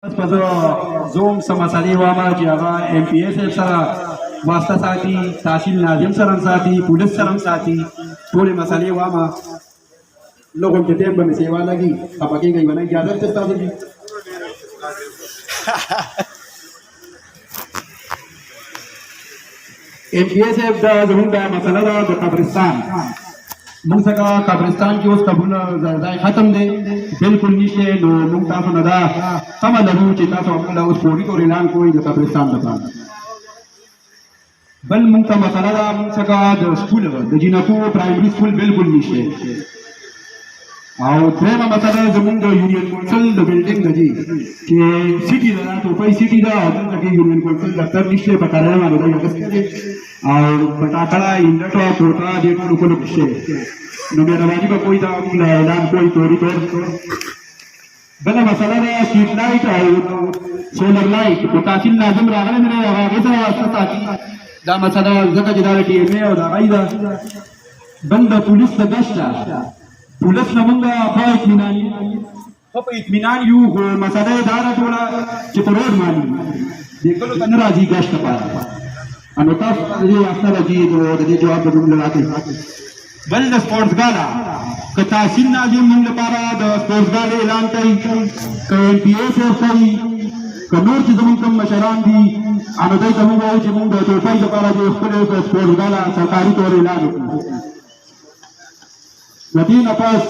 پس زوم سمسالې واما چې هغه ایم پی ایس ایف سره واسطه ساتي، تحصیل ناظم سره هم ساتي، پولیس سره هم ساتي، ټولې مسالې واما. لږ غوندې ټایم به مې سیوا لګي، خفه کېږئ ونه، اجازه شته ستاسو دي؟ ایم پی ایس ایف دا زموږ دا مسله ده د قبرستان. موږ څنګه قبرستان کې اوس قبرونه ځای ختم دی، بالکل نشته. نو موږ تاسو نه دا تمه لرو چې تاسو موږ له اوس فوري طور اعلان کوئ د قبرستان لپاره. بل موږ ته مسله ده، موږ څنګه د سکول د جینکو پرایمري سکول بالکل نشته. او درېیمه مسله زموږ د یونین کونسل د بلډینګ ده چې سیټي ده، دا ټوپۍ سیټي ده، او دلته کې یونین کونسل دفتر نشته، په کرایه باندې دی اخیستی دی، او بټاکړه انډټ او کوټه دې ټولو کلو نشته. نو مهرباني به کوئ دا موږ له اعلان کوئ طوري طور. بله مسله ده سټریټ لایټ او سولر لایټ، په تحصیل ناظم راغلی دی، هغې سره واسطه ساتي. دا مسله ځکه چې دا د ټي ایم ای او د هغه ده. بل د پولیس د ګشت ده، پولیس نه موږ ښه اطمینان یو، خو مسله یې دا ده ټوله چې په روډ باندې دې کلو ته نه راځي ګشت لپاره. نو تاسو د دې واسطه راځي د دې جواب به موږ راکړئ. بل د سپورټسګاله که تحصیل ناظم موږ لپاره د سپورټسګاله اعلان کوي، که ایم پی ایس ایف کوي، که نور چې زموږ کوم مشران دي، نو دوی ته موږ وایو چې موږ د ټوپۍ لپاره د خپلې سپورټسګاله سرکاري طور اعلان وکړو. د دې نه پس